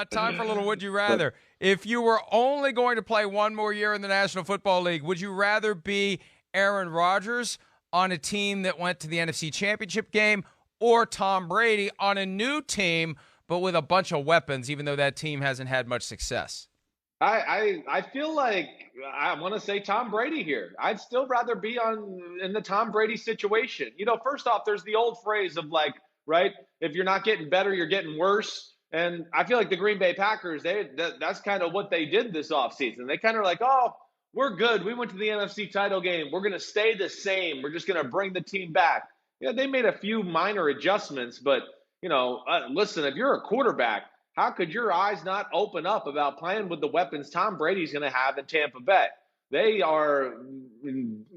Time for a little would you rather. If you were only going to play one more year in the National Football League, would you rather be Aaron Rodgers on a team that went to the NFC Championship game or Tom Brady on a new team but with a bunch of weapons, even though that team hasn't had much success? I feel like I want to say Tom Brady here. I'd still rather be in the Tom Brady situation. First off, there's the old phrase of like, right, if you're not getting better, you're getting worse. And I feel like the Green Bay Packers, that's kind of what they did this offseason. They kind of like, oh, we're good. We went to the NFC title game. We're going to stay the same. We're just going to bring the team back. They made a few minor adjustments, but listen, if you're a quarterback, how could your eyes not open up about playing with the weapons Tom Brady's going to have in Tampa Bay? They are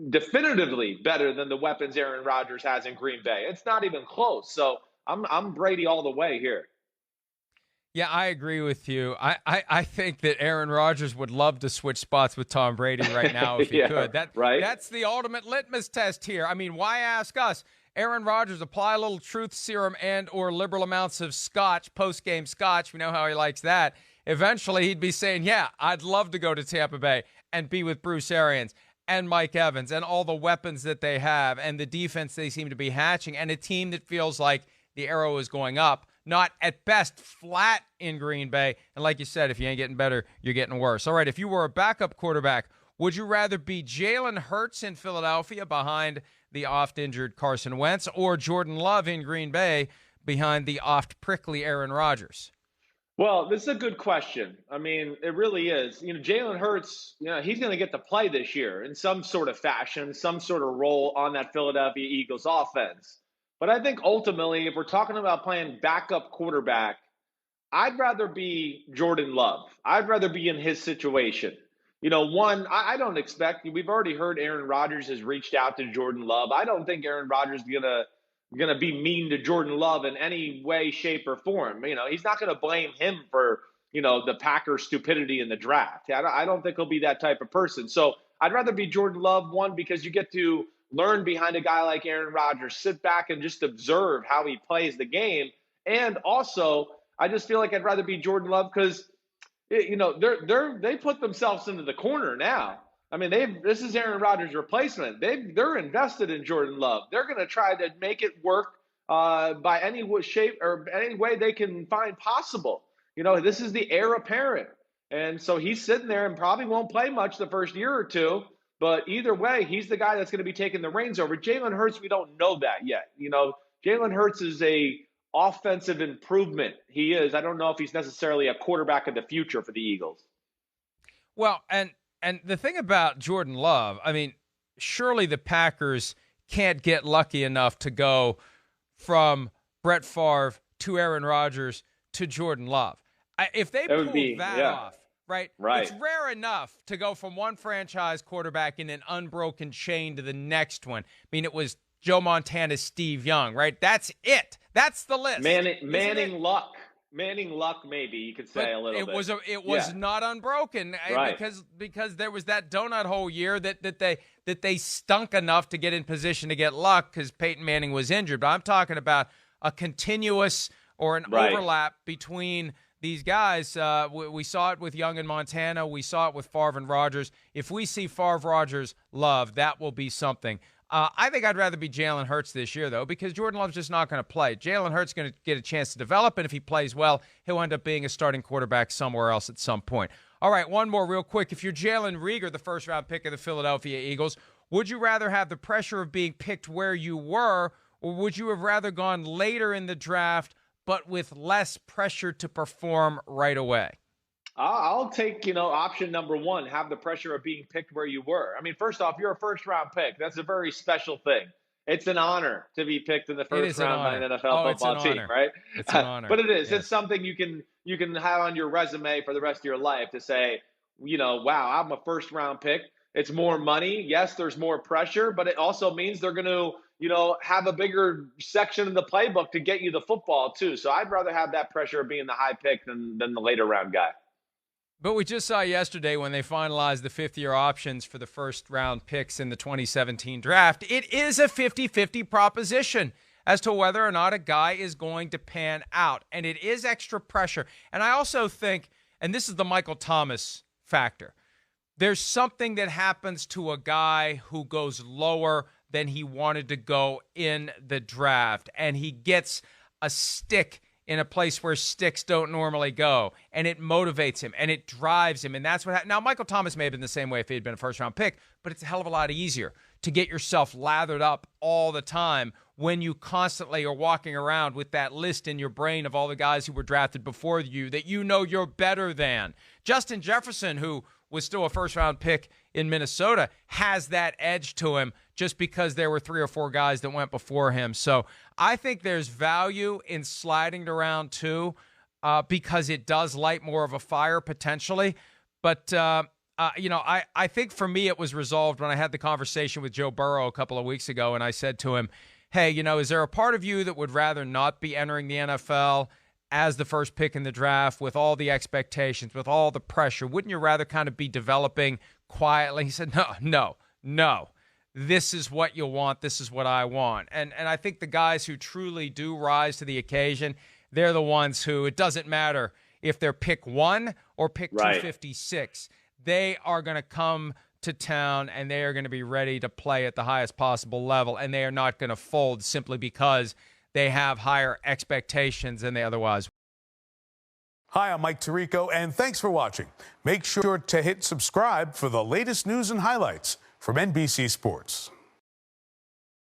definitively better than the weapons Aaron Rodgers has in Green Bay. It's not even close. So I'm Brady all the way here. Yeah, I agree with you. I think that Aaron Rodgers would love to switch spots with Tom Brady right now if he could. That's the ultimate litmus test here. I mean, why ask us? Aaron Rodgers, apply a little truth serum and or liberal amounts of scotch, post-game scotch. We know how he likes that. Eventually, he'd be saying, yeah, I'd love to go to Tampa Bay and be with Bruce Arians and Mike Evans and all the weapons that they have and the defense they seem to be hatching and a team that feels like the arrow is going up, not at best flat in Green Bay. And like you said, if you ain't getting better, you're getting worse. All right, if you were a backup quarterback, would you rather be Jalen Hurts in Philadelphia behind the oft-injured Carson Wentz or Jordan Love in Green Bay behind the oft-prickly Aaron Rodgers? Well, this is a good question. I mean, it really is. Jalen Hurts, he's going to get to play this year in some sort of fashion, some sort of role on that Philadelphia Eagles offense. But I think ultimately, if we're talking about playing backup quarterback, I'd rather be Jordan Love. I'd rather be in his situation. I don't expect – we've already heard Aaron Rodgers has reached out to Jordan Love. I don't think Aaron Rodgers is gonna be mean to Jordan Love in any way, shape, or form. He's not going to blame him for, the Packers' stupidity in the draft. I don't think he'll be that type of person. So I'd rather be Jordan Love, one, because you get to learn behind a guy like Aaron Rodgers, sit back and just observe how he plays the game. And also, I just feel like I'd rather be Jordan Love because – they put themselves into the corner now. I mean, this is Aaron Rodgers' replacement. They're invested in Jordan Love. They're going to try to make it work by any shape or any way they can find possible. This is the heir apparent, and so he's sitting there and probably won't play much the first year or two. But either way, he's the guy that's going to be taking the reins over. Jalen Hurts, we don't know that yet. Jalen Hurts is a offensive improvement. He is. I don't know if he's necessarily a quarterback of the future for the Eagles. Well, and the thing about Jordan Love, I mean, surely the Packers can't get lucky enough to go from Brett Favre to Aaron Rodgers to Jordan Love. If they pull that off, right? It's rare enough to go from one franchise quarterback in an unbroken chain to the next one. I mean, it was Joe Montana, Steve Young, right? That's it. That's the list. Manning luck. Manning luck, maybe you could say a little bit. It was not unbroken because there was that donut hole year that they stunk enough to get in position to get luck because Peyton Manning was injured. But I'm talking about a continuous or an overlap between these guys. We saw it with Young and Montana. We saw it with Favre and Rodgers. If we see Favre, Rodgers, Love, that will be something. I think I'd rather be Jalen Hurts this year, though, because Jordan Love's just not going to play. Jalen Hurts is going to get a chance to develop, and if he plays well, he'll end up being a starting quarterback somewhere else at some point. All right, one more real quick. If you're Jalen Reagor, the first-round pick of the Philadelphia Eagles, would you rather have the pressure of being picked where you were, or would you have rather gone later in the draft but with less pressure to perform right away? I'll take, option number one, have the pressure of being picked where you were. I mean, first off, you're a first-round pick. That's a very special thing. It's an honor to be picked in the first round by an NFL football team, right? It's an honor. But it is. Yes. It's something you can have on your resume for the rest of your life to say, wow, I'm a first-round pick. It's more money. Yes, there's more pressure, but it also means they're going to, have a bigger section of the playbook to get you the football too. So I'd rather have that pressure of being the high pick than the later round guy. But we just saw yesterday when they finalized the fifth-year options for the first-round picks in the 2017 draft, it is a 50-50 proposition. as to whether or not a guy is going to pan out. And it is extra pressure. And I also think, and this is the Michael Thomas factor, there's something that happens to a guy who goes lower than he wanted to go in the draft, and he gets a stick in a place where sticks don't normally go, and it motivates him, and it drives him, and that's what happened. Now, Michael Thomas may have been the same way if he had been a first-round pick, but it's a hell of a lot easier to get yourself lathered up all the time when you constantly are walking around with that list in your brain of all the guys who were drafted before you that you know you're better than. Justin Jefferson, who was still a first-round pick in Minnesota, has that edge to him just because there were 3 or 4 guys that went before him. So I think there's value in sliding to round 2 because it does light more of a fire potentially. But, I think for me it was resolved when I had the conversation with Joe Burrow a couple of weeks ago, and I said to him, hey, is there a part of you that would rather not be entering the NFL as the first pick in the draft with all the expectations, with all the pressure? Wouldn't you rather kind of be developing quietly? He said, no. This is what you want. This is what I want. And I think the guys who truly do rise to the occasion, they're the ones who, it doesn't matter if they're pick 1 or pick 256. They are going to come to town and they are going to be ready to play at the highest possible level, and they are not going to fold simply because they have higher expectations than they otherwise would. Hi, I'm Mike Tirico, and thanks for watching. Make sure to hit subscribe for the latest news and highlights from NBC Sports.